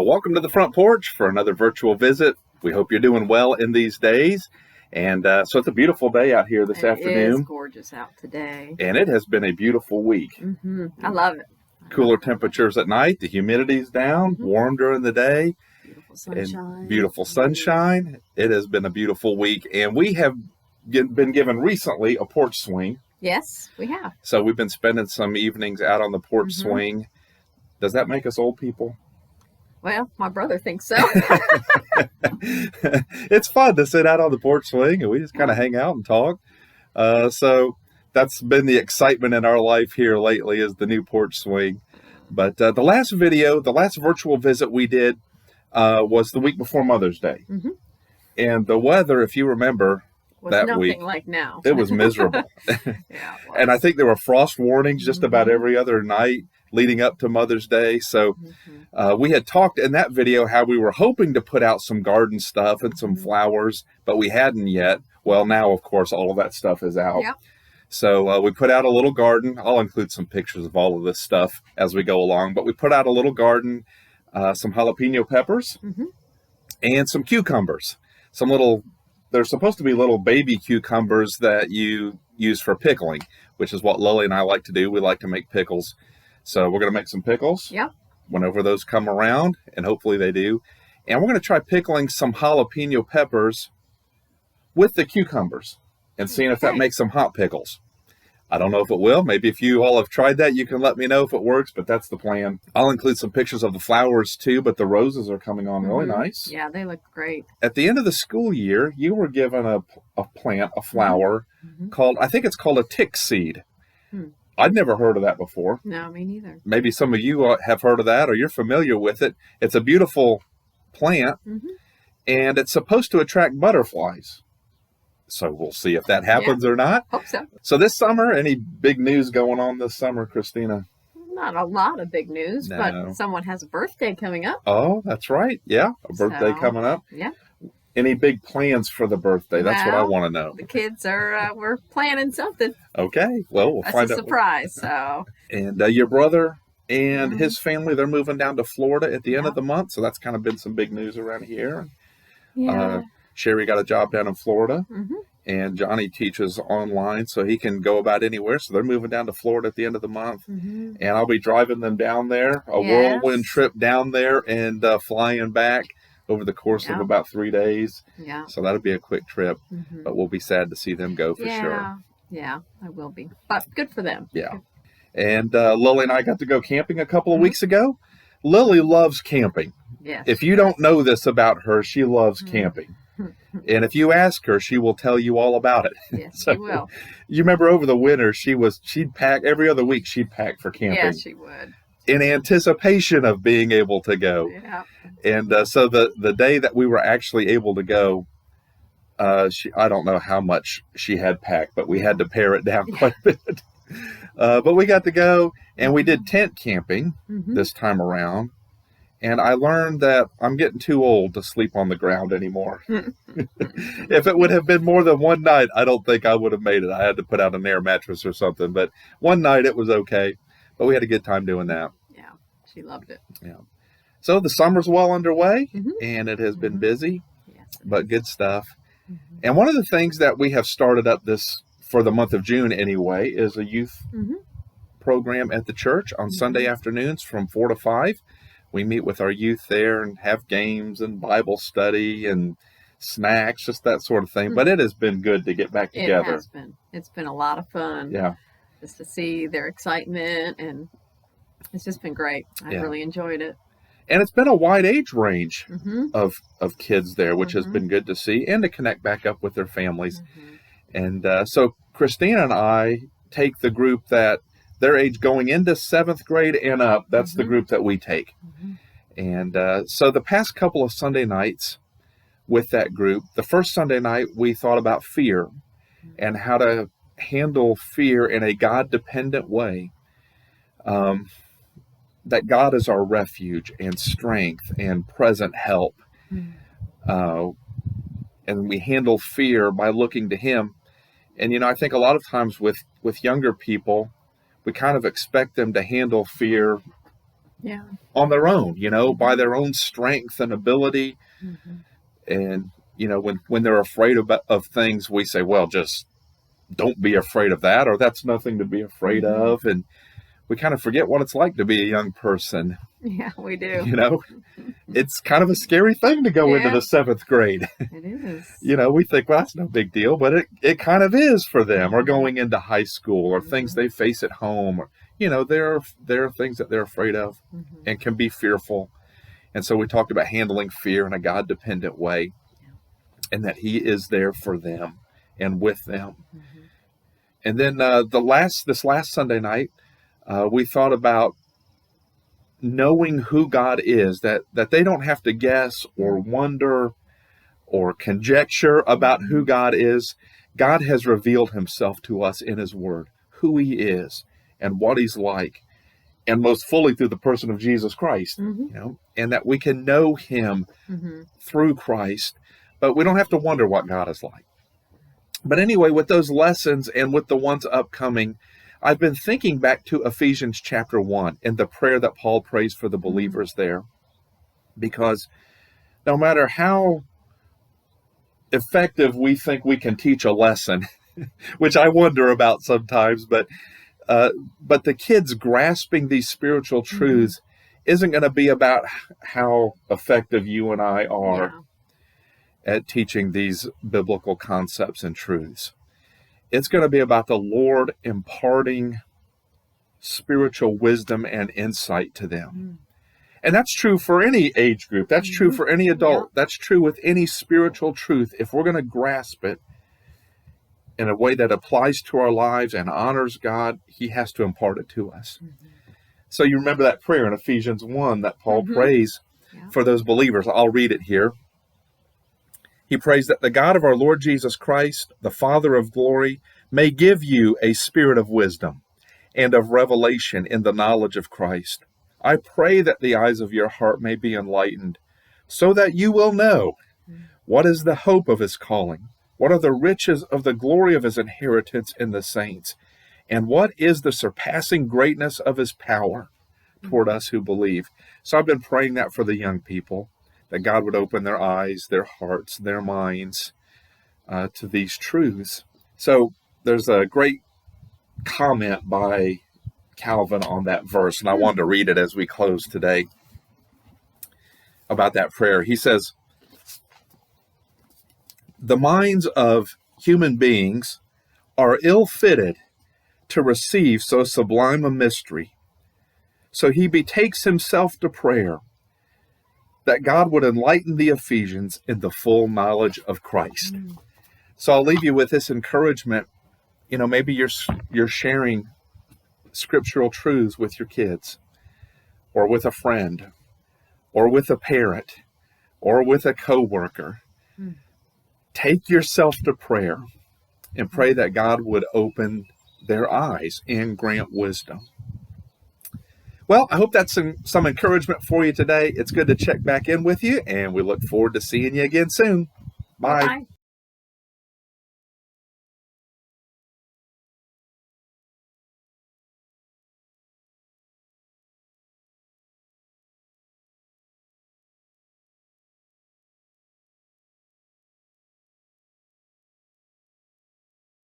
Well, welcome to the front porch for another virtual visit. We hope you're doing well in these days. And so it's a beautiful day out here this afternoon. It is gorgeous out today. And it has been a beautiful week. I love it. Cooler temperatures at night, the humidity's down, warm during the day. Beautiful sunshine. And beautiful sunshine. It has been a beautiful week. And we have been given recently a porch swing. Yes, we have. So we've been spending some evenings out on the porch swing. Does that make us old people? Well, my brother thinks so. It's fun to sit out on the porch swing and we just kind of hang out and talk. So that's been the excitement in our life here lately, is the new porch swing. But the last virtual visit we did was the week before Mother's Day. And the weather, if you remember, Was that nothing week, like now. it was miserable. Yeah, it was. And I think there were frost warnings just about every other night leading up to Mother's Day. So we had talked in that video how we were hoping to put out some garden stuff and some flowers, but we hadn't yet. Well, now, of course, all of that stuff is out. Yep. So we put out a little garden. I'll include some pictures of all of this stuff as we go along. But we put out a little garden, some jalapeno peppers and some cucumbers. They're supposed to be little baby cucumbers that you use for pickling, which is what Lily and I like to do. We like to make pickles. So we're going to make some pickles whenever those come around, and hopefully they do. And we're going to try pickling some jalapeno peppers with the cucumbers and seeing if that makes some hot pickles. I don't know if it will. Maybe if you all have tried that, you can let me know if it works, but that's the plan. I'll include some pictures of the flowers too, but the roses are coming on really nice. Yeah, they look great. At the end of the school year, you were given a plant, a flower, I think it's called a tick seed. I'd never heard of that before. No, me neither. Maybe some of you have heard of that or you're familiar with it. It's a beautiful plant, and it's supposed to attract butterflies. So we'll see if that happens or not. Hope so. So this summer, any big news going on this summer, Christina? Not a lot of big news, but someone has a birthday coming up. Oh, that's right. Yeah, a birthday coming up. Yeah. Any big plans for the birthday? That's what I want to know. The kids we're planning something. Okay. Well, we'll find out. That's a surprise. So. And your brother and his family, they're moving down to Florida at the end of the month. So that's kind of been some big news around here. Yeah. Sherry got a job down in Florida, and Johnny teaches online, so he can go about anywhere. So they're moving down to Florida at the end of the month, and I'll be driving them down there, a whirlwind trip down there, and flying back over the course of about 3 days. Yeah. So that'll be a quick trip, but we'll be sad to see them go for sure. Yeah, I will be, but good for them. Yeah. And Lily and I got to go camping a couple of weeks ago. Lily loves camping. Yes. If you don't know this about her, she loves camping. And if you ask her, she will tell you all about it. Yes, she will. You remember over the winter, she'd pack every other week. She'd pack for camping. Yeah, she would. In anticipation of being able to go. Yeah. And so the day that we were actually able to go, I don't know how much she had packed, but we had to pare it down quite a bit. But we got to go, and we did tent camping this time around. And I learned that I'm getting too old to sleep on the ground anymore. If it would have been more than one night, I don't think I would have made it. I had to put out an air mattress or something. But one night it was okay. But we had a good time doing that. Yeah, she loved it. Yeah. So the summer's well underway, and it has been busy, but good stuff. And one of the things that we have started up for the month of June anyway, is a youth program at the church on Sunday afternoons from 4 to 5. We meet with our youth there and have games and Bible study and snacks, just that sort of thing. But it has been good to get back together. It has been. It's been a lot of fun. Yeah. Just to see their excitement, and it's just been great. I really enjoyed it. And it's been a wide age range of kids there, which has been good to see, and to connect back up with their families. And so Christina and I take the group that their age going into 7th grade and up. That's the group that we take. And so the past couple of Sunday nights with that group, the first Sunday night we thought about fear and how to handle fear in a God-dependent way. That God is our refuge and strength and present help. And we handle fear by looking to Him. And, I think a lot of times with younger people, we kind of expect them to handle fear Yeah. on their own, by their own strength and ability. Mm-hmm. And, when they're afraid of things, we say, well, just don't be afraid of that, or that's nothing to be afraid Mm-hmm. of. And we kind of forget what it's like to be a young person. Yeah, we do. It's kind of a scary thing to go into the 7th grade. It is. We think, well, that's no big deal, but it kind of is for them, or going into high school, or things they face at home, or, there are things that they're afraid of and can be fearful. And so we talked about handling fear in a God-dependent way, and that He is there for them and with them. Mm-hmm. And then this last Sunday night, we thought about knowing who God is, that they don't have to guess or wonder or conjecture about who God is. God has revealed Himself to us in His Word, who He is and what He's like, and most fully through the person of Jesus Christ, and that we can know Him through Christ, but we don't have to wonder what God is like. But anyway, with those lessons and with the ones upcoming, I've been thinking back to Ephesians chapter 1 and the prayer that Paul prays for the believers there. Because no matter how effective we think we can teach a lesson, which I wonder about sometimes, but the kids grasping these spiritual truths isn't going to be about how effective you and I are at teaching these biblical concepts and truths. It's going to be about the Lord imparting spiritual wisdom and insight to them. And that's true for any age group. That's true for any adult. Yeah. That's true with any spiritual truth. If we're going to grasp it in a way that applies to our lives and honors God, He has to impart it to us. So you remember that prayer in Ephesians 1 that Paul prays for those believers. I'll read it here. He prays that the God of our Lord Jesus Christ, the Father of glory, may give you a spirit of wisdom and of revelation in the knowledge of Christ. I pray that the eyes of your heart may be enlightened, so that you will know what is the hope of His calling, what are the riches of the glory of His inheritance in the saints, and what is the surpassing greatness of His power toward us who believe. So I've been praying that for the young people, that God would open their eyes, their hearts, their minds to these truths. So there's a great comment by Calvin on that verse, and I wanted to read it as we close today about that prayer. He says, "The minds of human beings are ill-fitted to receive so sublime a mystery. So he betakes himself to prayer, that God would enlighten the Ephesians in the full knowledge of Christ." So I'll leave you with this encouragement. Maybe you're sharing scriptural truths with your kids, or with a friend, or with a parent, or with a coworker. Take yourself to prayer and pray that God would open their eyes and grant wisdom. Well, I hope that's some encouragement for you today. It's good to check back in with you, and we look forward to seeing you again soon. Bye. Bye.